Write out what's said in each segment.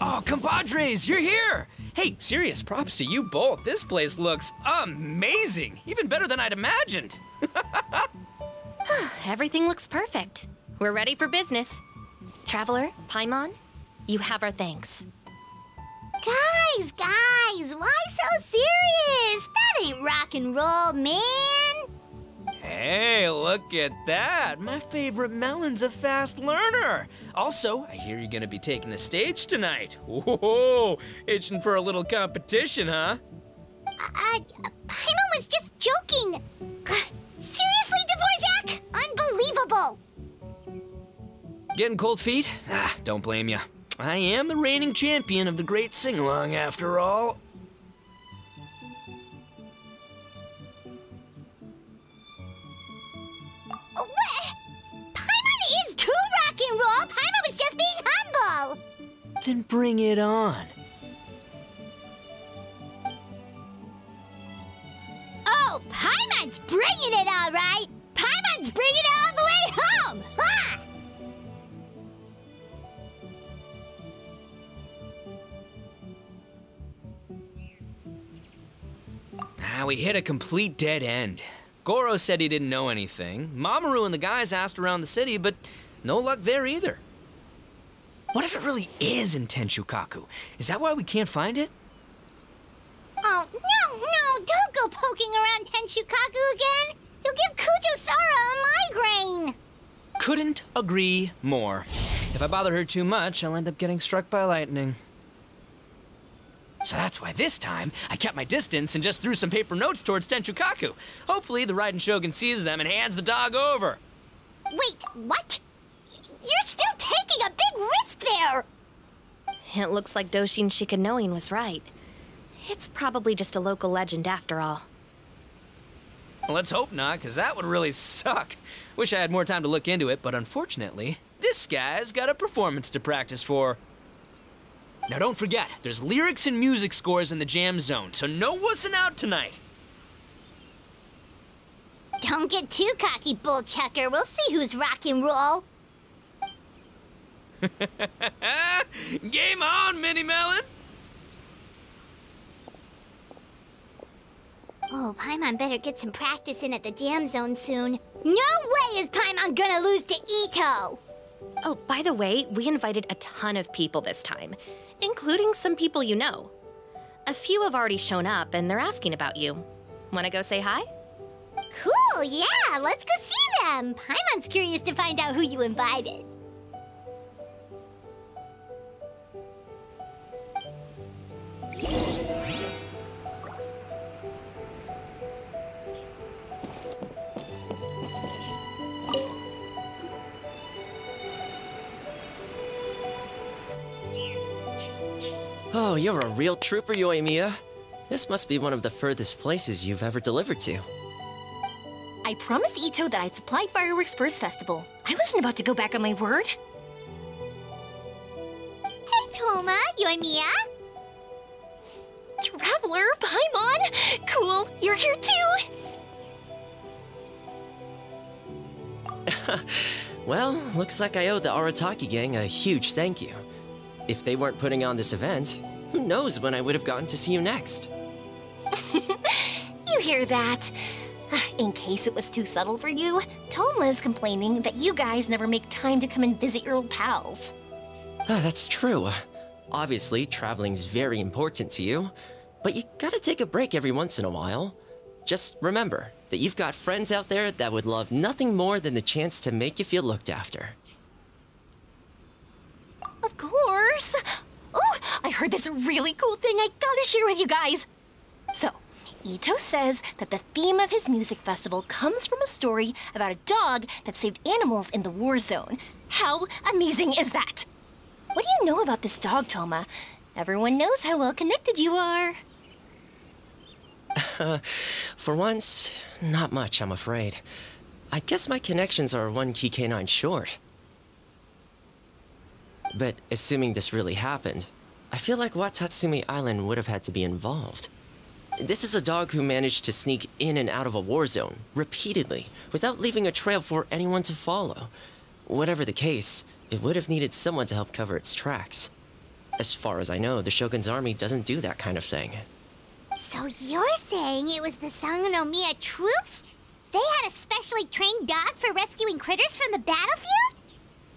Oh, compadres, you're here! Hey, serious props to you both. This place looks amazing! Even better than I'd imagined! Everything looks perfect. We're ready for business. Traveler, Paimon, you have our thanks. Guys, why so serious? That ain't rock and roll, man! Hey, look at that! My favorite melon's a fast learner! Also, I hear you're gonna be taking the stage tonight. Whoa, itching for a little competition, huh? Paimon was just joking! Seriously, Dvorak? Unbelievable! Getting cold feet? Ah, don't blame ya. I am the reigning champion of the great sing-along, after all. Paimon is too rock and roll! Paimon was just being humble! Then bring it on. Oh, Paimon's bringing it all right! Paimon's bringing it all the way home! Ha! We hit a complete dead end. Goro said he didn't know anything. Mamoru and the guys asked around the city, but no luck there either. What if it really is in Tenshukaku? Is that why we can't find it? Oh, no, don't go poking around Tenshukaku again! You'll give Kujo-Sara a migraine! Couldn't agree more. If I bother her too much, I'll end up getting struck by lightning. So that's why this time, I kept my distance and just threw some paper notes towards Tenshukaku. Hopefully the Raiden Shogun sees them and hands the dog over. Wait, what? You're still taking a big risk there! It looks like Doshin Shikanoin was right. It's probably just a local legend after all. Well, let's hope not, because that would really suck. Wish I had more time to look into it, but unfortunately, this guy's got a performance to practice for. Now don't forget, there's lyrics and music scores in the jam zone, so no wussing out tonight. Don't get too cocky, bullchucker. We'll see who's rock and roll. Game on, Mini Melon! Oh, Paimon better get some practice in at the jam zone soon. No way is Paimon gonna lose to Ito! Oh, by the way, we invited a ton of people this time, including some people you know. A few have already shown up and they're asking about you. Wanna go say hi? Cool, yeah, let's go see them. Paimon's curious to find out who you invited. Oh, you're a real trooper, Yoimiya. This must be one of the furthest places you've ever delivered to. I promised Ito that I'd supply fireworks for his festival. I wasn't about to go back on my word. Hey, Toma, Yoimiya. Traveler, Paimon! Cool, you're here too! Well, looks like I owe the Arataki gang a huge thank you. If they weren't putting on this event, who knows when I would have gotten to see you next. You hear that? In case it was too subtle for you, Toma's complaining that you guys never make time to come and visit your old pals. That's true. Obviously, traveling's very important to you, but you gotta take a break every once in a while. Just remember that you've got friends out there that would love nothing more than the chance to make you feel looked after. Of course! Oh, I heard this really cool thing I gotta share with you guys! So, Ito says that the theme of his music festival comes from a story about a dog that saved animals in the war zone. How amazing is that? What do you know about this dog, Toma? Everyone knows how well connected you are. For once, not much, I'm afraid. I guess my connections are one key canine short. But assuming this really happened, I feel like Watatsumi Island would have had to be involved. This is a dog who managed to sneak in and out of a war zone, repeatedly, without leaving a trail for anyone to follow. Whatever the case, it would have needed someone to help cover its tracks. As far as I know, the Shogun's army doesn't do that kind of thing. So you're saying it was the Sangonomiya troops? They had a specially trained dog for rescuing critters from the battlefield?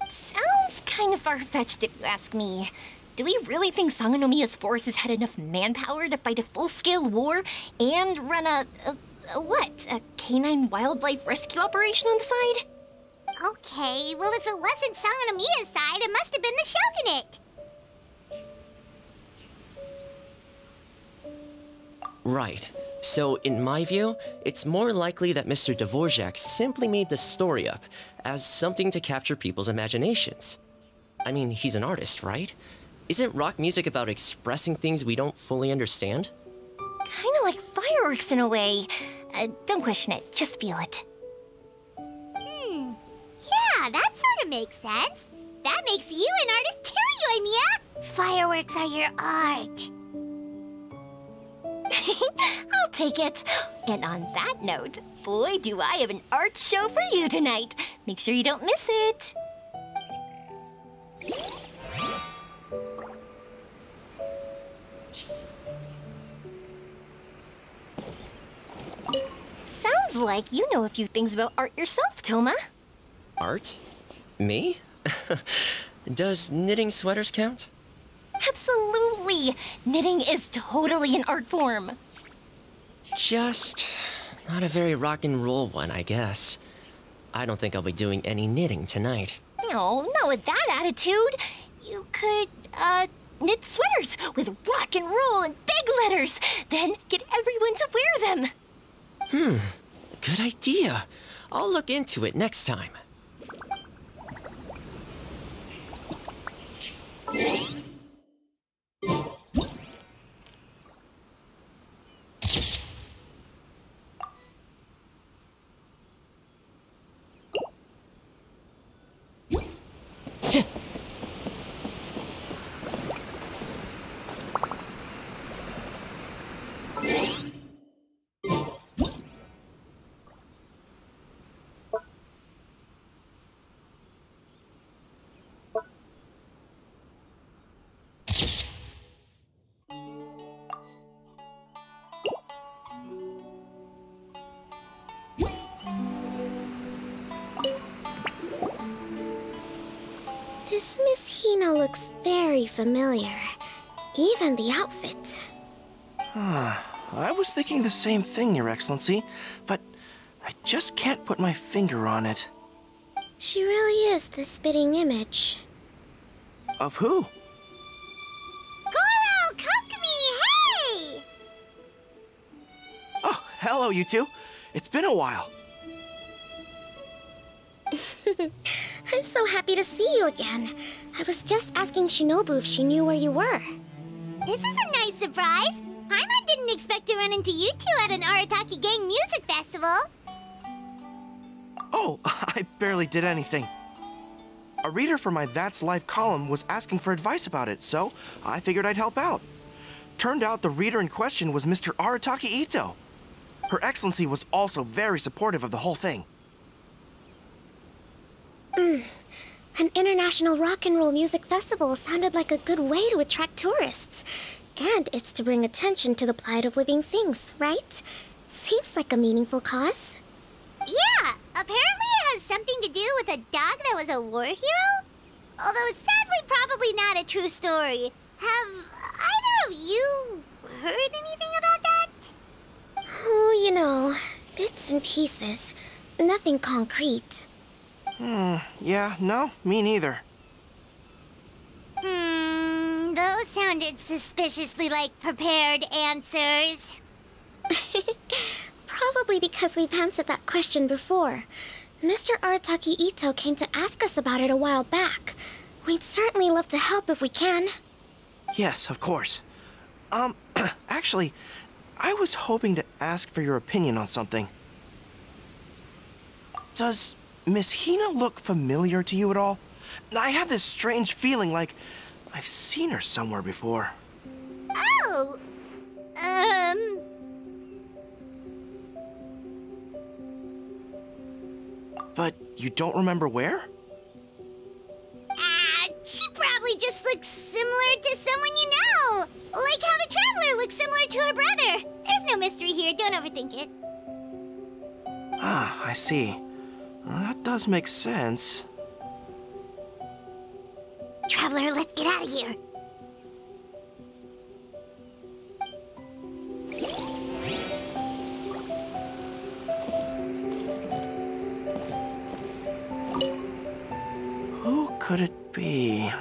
Sounds kind of far-fetched if you ask me. Do we really think Sangonomiya's forces had enough manpower to fight a full-scale war and run a canine wildlife rescue operation on the side? Okay, well if it wasn't Sangonomiya's side, it must have been the Shogunate. Right. So, in my view, it's more likely that Mr. Dvorak simply made the story up as something to capture people's imaginations. I mean, he's an artist, right? Isn't rock music about expressing things we don't fully understand? Kinda like fireworks in a way. Don't question it, just feel it. Yeah, that sort of makes sense. That makes you an artist too, Yoimiya! Fireworks are your art. I'll take it. And on that note, boy, do I have an art show for you tonight. Make sure you don't miss it. Sounds like you know a few things about art yourself, Toma. Art? Me? Does knitting sweaters count? Absolutely! Knitting is totally an art form. Just not a very rock and roll one, I guess. I don't think I'll be doing any knitting tonight. No, not with that attitude. You could, knit sweaters with rock and roll and big letters, then get everyone to wear them. Good idea. I'll look into it next time. This Miss Hina looks very familiar. Even the outfit. I was thinking the same thing, Your Excellency, but I just can't put my finger on it. She really is the spitting image. Of who? Goro, Kokumi, hey! Oh, hello, you two. It's been a while. I'm so happy to see you again. I was just asking Shinobu if she knew where you were. This is a nice surprise. Paimon didn't expect to run into you two at an Arataki Gang music festival. Oh, I barely did anything. A reader for my That's Life column was asking for advice about it, so I figured I'd help out. Turned out the reader in question was Mr. Arataki Ito. Her Excellency was also very supportive of the whole thing. An international rock and roll music festival sounded like a good way to attract tourists. And it's to bring attention to the plight of living things, right? Seems like a meaningful cause. Yeah, apparently it has something to do with a dog that was a war hero? Although sadly probably not a true story. Have either of you heard anything about that? Oh, you know, bits and pieces. Nothing concrete. Yeah, no, me neither. Those sounded suspiciously like prepared answers. Probably because we've answered that question before. Mr. Arataki Ito came to ask us about it a while back. We'd certainly love to help if we can. Yes, of course. Actually, I was hoping to ask for your opinion on something. Does Miss Hina look familiar to you at all? I have this strange feeling like I've seen her somewhere before. Oh! But you don't remember where? She probably just looks similar to someone you know. Like how the Traveler looks similar to her brother. There's no mystery here, don't overthink it. Ah, I see. That does make sense. Traveler, let's get out of here. Who could it be?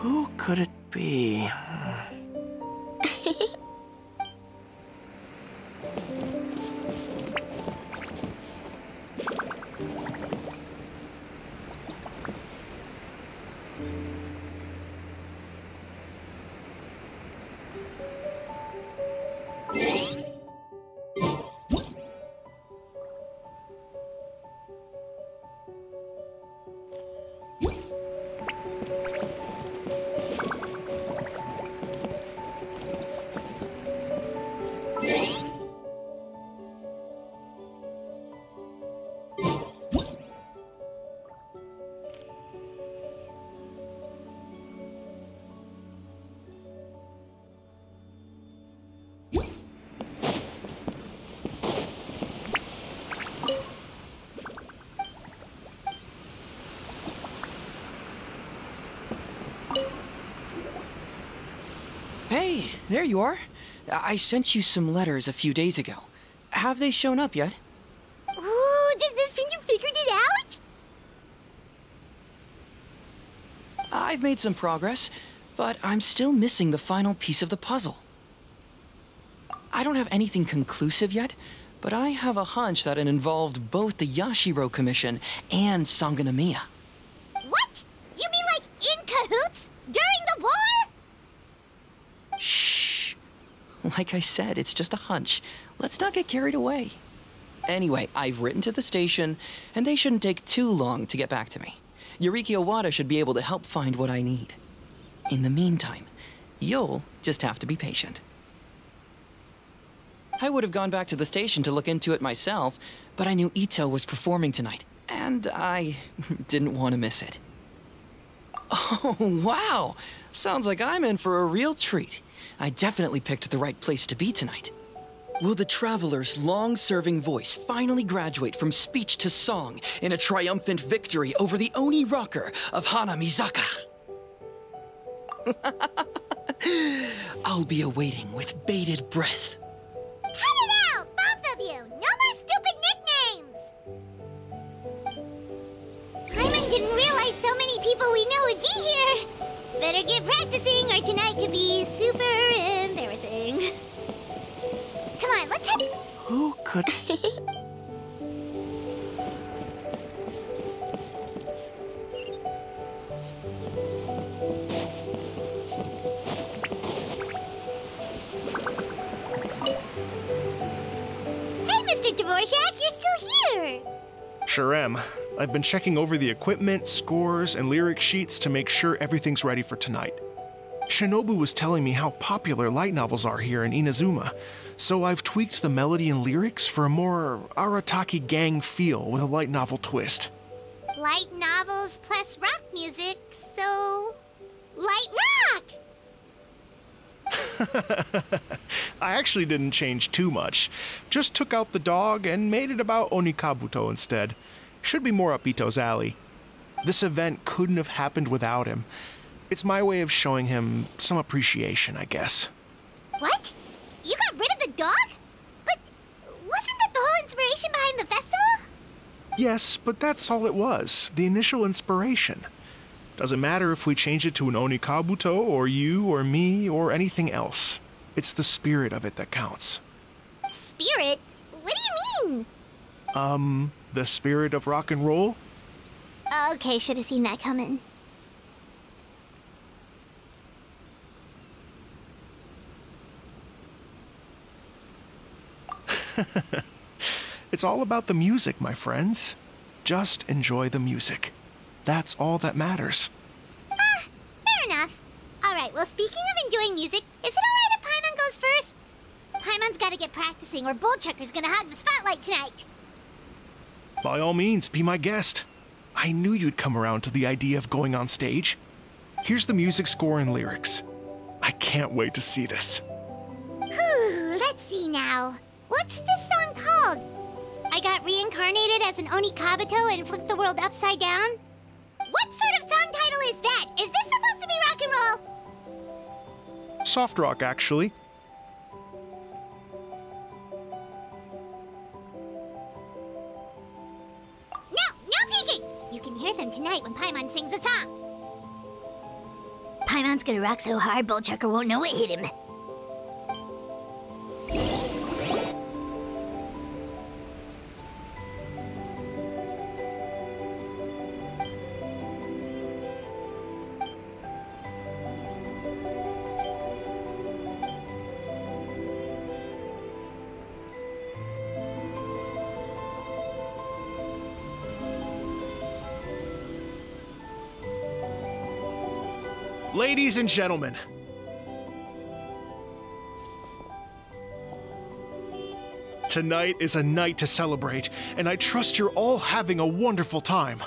Who could it be? Hey, there you are. I sent you some letters a few days ago. Have they shown up yet? Ooh, does this mean you figured it out? I've made some progress, but I'm still missing the final piece of the puzzle. I don't have anything conclusive yet, but I have a hunch that it involved both the Yashiro Commission and Sanganamiya. What? You mean like in cahoots? During the war? Shh. Like I said, it's just a hunch. Let's not get carried away. Anyway, I've written to the station, and they shouldn't take too long to get back to me. Yuriki Owada should be able to help find what I need. In the meantime, you'll just have to be patient. I would have gone back to the station to look into it myself, but I knew Ito was performing tonight, and I didn't want to miss it. Oh, wow! Sounds like I'm in for a real treat. I definitely picked the right place to be tonight. Will the Traveler's long-serving voice finally graduate from speech to song in a triumphant victory over the Oni rocker of Hanamizaka? I'll be awaiting with bated breath. Cut it out, both of you! No more stupid nicknames! Hyman didn't realize so many people we know would be here. Better get practicing or tonight could be super embarrassing. Come on, let's head. Who could... Hey, Mr. Dvorak, you're still here! Sure am. I've been checking over the equipment, scores, and lyric sheets to make sure everything's ready for tonight. Shinobu was telling me how popular light novels are here in Inazuma, so I've tweaked the melody and lyrics for a more Arataki gang feel with a light novel twist. Light novels plus rock music, so... light rock! I actually didn't change too much. Just took out the dog and made it about Onikabuto instead. Should be more up Ito's alley. This event couldn't have happened without him. It's my way of showing him some appreciation, I guess. What? You got rid of the dog? But wasn't that the whole inspiration behind the festival? Yes, but that's all it was. The initial inspiration. Doesn't matter if we change it to an Onikabuto, or you, or me, or anything else. It's the spirit of it that counts. Spirit? What do you mean? The spirit of rock and roll? Okay, should have seen that coming. It's all about the music, my friends. Just enjoy the music. That's all that matters. Fair enough. Alright, well, speaking of enjoying music, is it alright if Paimon goes first? Paimon's gotta get practicing, or Bullchucker's gonna hog the spotlight tonight. By all means, be my guest. I knew you'd come around to the idea of going on stage. Here's the music score and lyrics. I can't wait to see this. Whew, let's see now. What's this song called? I got reincarnated as an Onikabuto and flipped the world upside down? What sort of song title is that? Is this supposed to be rock and roll? Soft rock, actually. No peeking! You can hear them tonight when Paimon sings the song. Paimon's gonna rock so hard, Bullchucker won't know it hit him. Ladies and gentlemen, tonight is a night to celebrate, and I trust you're all having a wonderful time.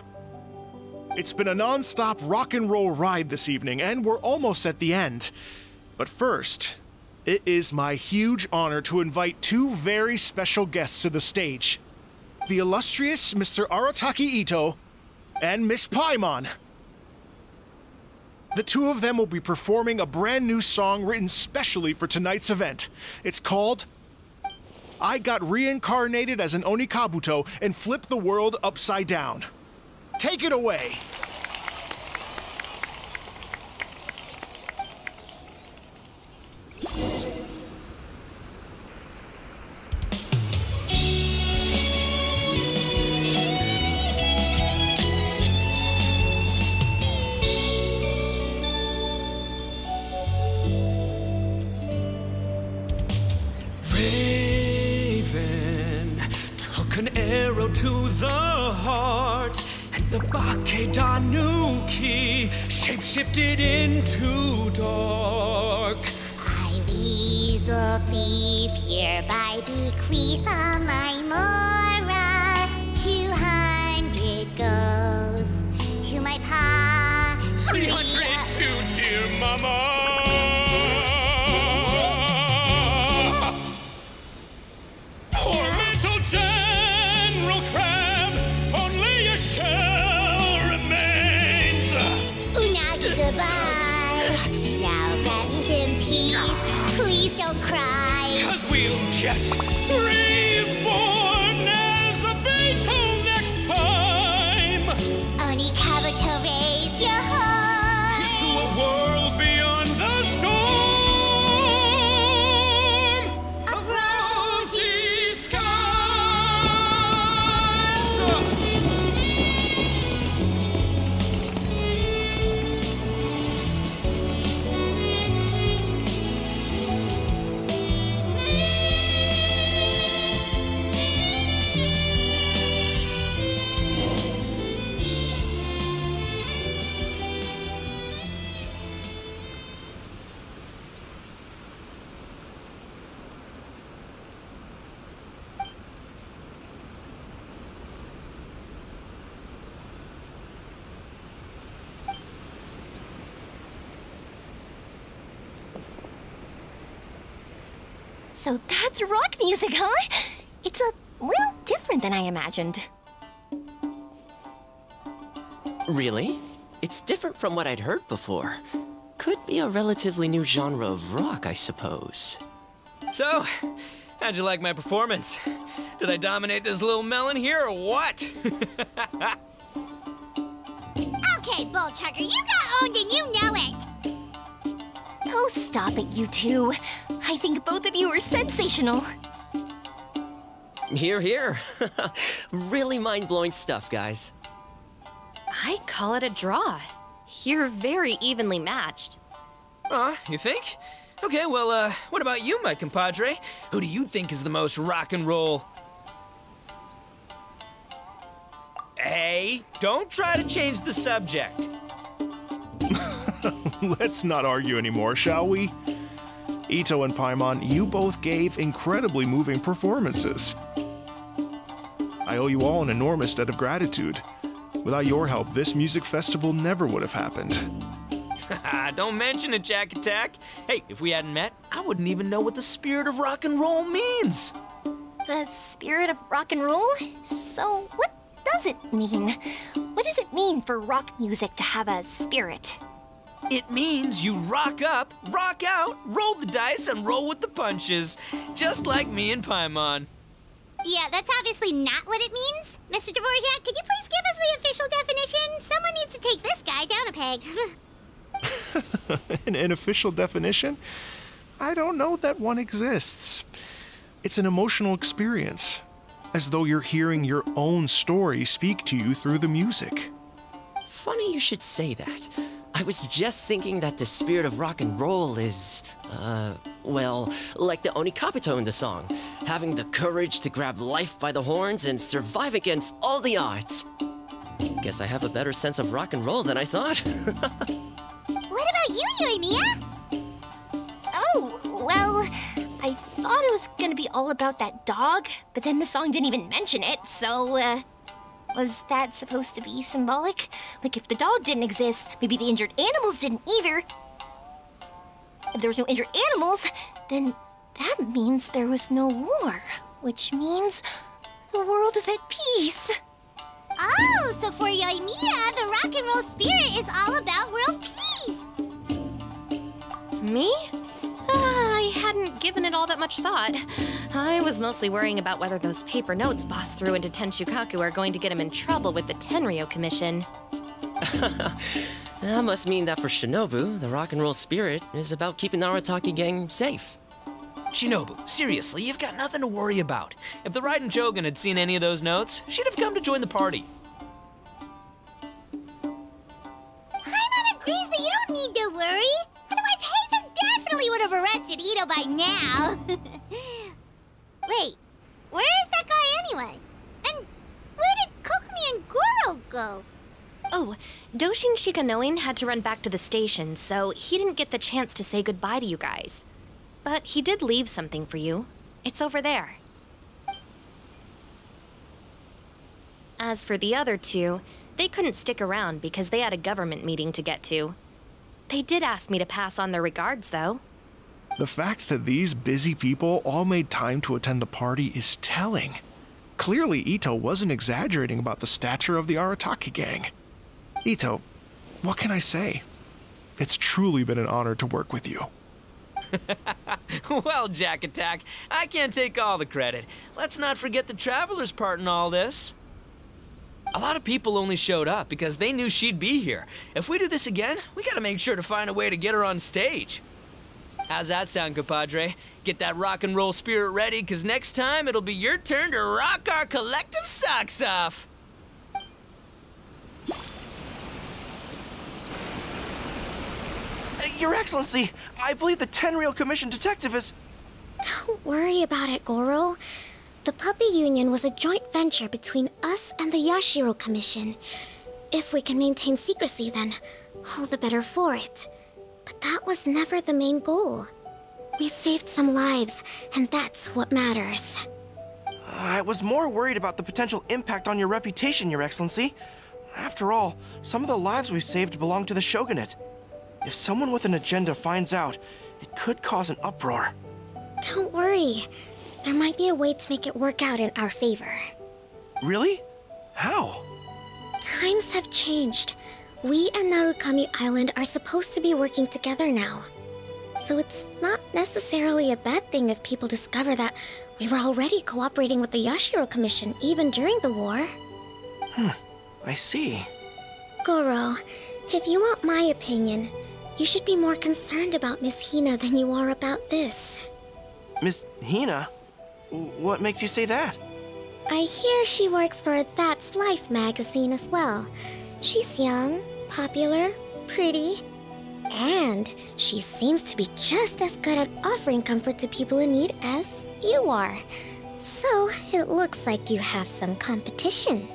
It's been a non-stop rock and roll ride this evening, and we're almost at the end. But first, it is my huge honor to invite two very special guests to the stage. The illustrious Mr. Arataki Ito and Miss Paimon. The two of them will be performing a brand new song written specially for tonight's event. It's called I Got Reincarnated as an Onikabuto and Flipped the World Upside Down. Take it away. An arrow to the heart, and the Bakedanuki shapeshifted into dark. I, weasel thief, hereby bequeath all my mora. 200 goes to my pa. 300 to dear mama. Poor little General Crab, only a shell remains. Unagi, goodbye. Now rest in peace. Please don't cry. 'Cause we'll get reborn as a beetle next time. Onikabuto, raise your heart. Here's to a world beyond the storm of rosy skies. So that's rock music, huh? It's a little different than I imagined. Really? It's different from what I'd heard before. Could be a relatively new genre of rock, I suppose. So, how'd you like my performance? Did I dominate this little melon here or what? Okay, Bull Chucker, you got owned and you know it! Oh, stop it, you two. I think both of you are sensational. Hear, hear. Really mind-blowing stuff, guys. I call it a draw. You're very evenly matched. You think? Okay, well, what about you, my compadre? Who do you think is the most rock and roll? Hey, don't try to change the subject. Let's not argue anymore, shall we? Ito and Paimon, you both gave incredibly moving performances. I owe you all an enormous debt of gratitude. Without your help, this music festival never would have happened. Don't mention it, Jack Attack. Hey, if we hadn't met, I wouldn't even know what the spirit of rock and roll means. The spirit of rock and roll? So, what does it mean? What does it mean for rock music to have a spirit? It means you rock up, rock out, roll the dice, and roll with the punches. Just like me and Paimon. Yeah, that's obviously not what it means. Mr. Dvorak, could you please give us the official definition? Someone needs to take this guy down a peg. An official definition? I don't know that one exists. It's an emotional experience, as though you're hearing your own story speak to you through the music. Funny you should say that. I was just thinking that the spirit of rock and roll is, well, like the Onikapito in the song. Having the courage to grab life by the horns and survive against all the odds. Guess I have a better sense of rock and roll than I thought. What about you, Yoimiya? Oh, well, I thought it was gonna be all about that dog, but then the song didn't even mention it, so, was that supposed to be symbolic? Like, if the dog didn't exist, maybe the injured animals didn't either. If there was no injured animals, then that means there was no war, which means the world is at peace. Oh, so for Yoimiya, the rock and roll spirit is all about world peace. Me? I hadn't given it all that much thought. I was mostly worrying about whether those paper notes Boss threw into Tenshukaku are going to get him in trouble with the Tenryo Commission. That must mean that for Shinobu, the rock and roll spirit is about keeping the Arataki gang safe. Shinobu, seriously, you've got nothing to worry about. If the Raiden Jogan had seen any of those notes, she'd have come to join the party. Paimon agrees that you don't need to worry. Otherwise, Heizo definitely would have arrested Ito by now. Wait, where is that guy anyway? And where did Kokumi and Goro go? Oh, Doshin Shikanoin had to run back to the station, so he didn't get the chance to say goodbye to you guys. But he did leave something for you. It's over there. As for the other two, they couldn't stick around because they had a government meeting to get to. They did ask me to pass on their regards, though. The fact that these busy people all made time to attend the party is telling. Clearly, Ito wasn't exaggerating about the stature of the Arataki gang. Ito, what can I say? It's truly been an honor to work with you. Well, Jack Attack, I can't take all the credit. Let's not forget the Traveler's part in all this. A lot of people only showed up because they knew she'd be here. If we do this again, we gotta make sure to find a way to get her on stage. How's that sound, compadre? Get that rock and roll spirit ready, because next time it'll be your turn to rock our collective socks off. Your Excellency, I believe the Tenryo Commission detective is... Don't worry about it, Goro. The Puppy Union was a joint venture between us and the Yashiro Commission. If we can maintain secrecy, then all the better for it. But that was never the main goal. We saved some lives, and that's what matters. I was more worried about the potential impact on your reputation, Your Excellency. After all, some of the lives we've saved belong to the Shogunate. If someone with an agenda finds out, it could cause an uproar. Don't worry. There might be a way to make it work out in our favor. Really? How? Times have changed. We and Narukami Island are supposed to be working together now. So it's not necessarily a bad thing if people discover that we were already cooperating with the Yashiro Commission even during the war. I see. Goro, if you want my opinion, you should be more concerned about Miss Hina than you are about this. Miss Hina? What makes you say that? I hear she works for That's Life magazine as well. She's young, popular, pretty, and she seems to be just as good at offering comfort to people in need as you are. So it looks like you have some competition.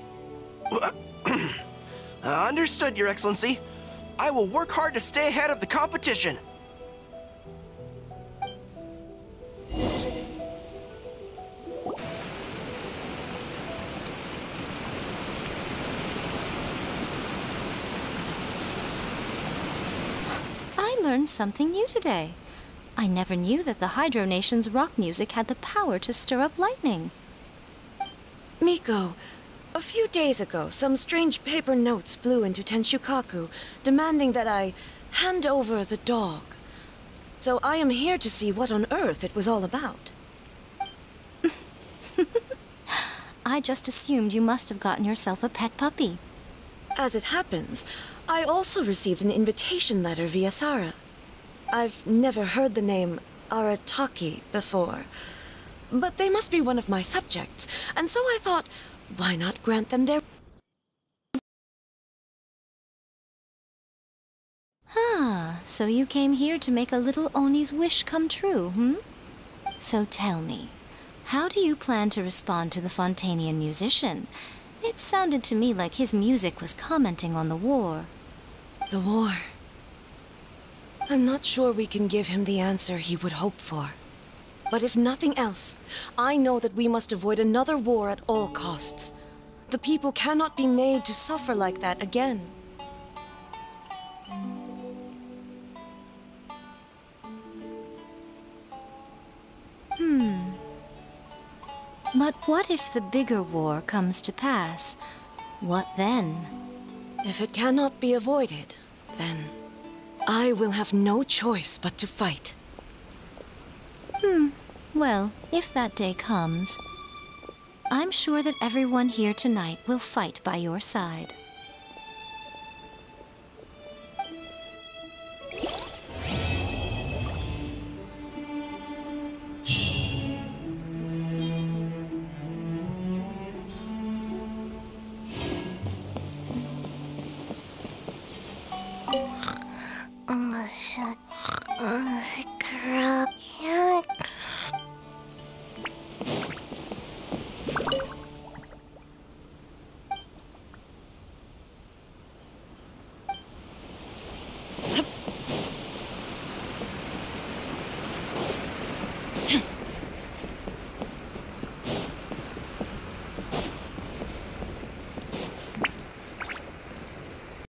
Understood, Your Excellency. I will work hard to stay ahead of the competition. I learned something new today. I never knew that the Hydro Nation's rock music had the power to stir up lightning. Miko, a few days ago, some strange paper notes flew into Tenshukaku, demanding that I hand over the dog. So I am here to see what on earth it was all about. I just assumed you must have gotten yourself a pet puppy. As it happens, I also received an invitation letter via Sara. I've never heard the name Arataki before, but they must be one of my subjects, and so I thought, why not grant them their... Ah, so you came here to make a little Oni's wish come true, hmm? So tell me, how do you plan to respond to the Fontanian musician? It sounded to me like his music was commenting on the war. The war. I'm not sure we can give him the answer he would hope for. But if nothing else, I know that we must avoid another war at all costs. The people cannot be made to suffer like that again. But what if the bigger war comes to pass? What then? If it cannot be avoided, then I will have no choice but to fight. Well, if that day comes, I'm sure that everyone here tonight will fight by your side.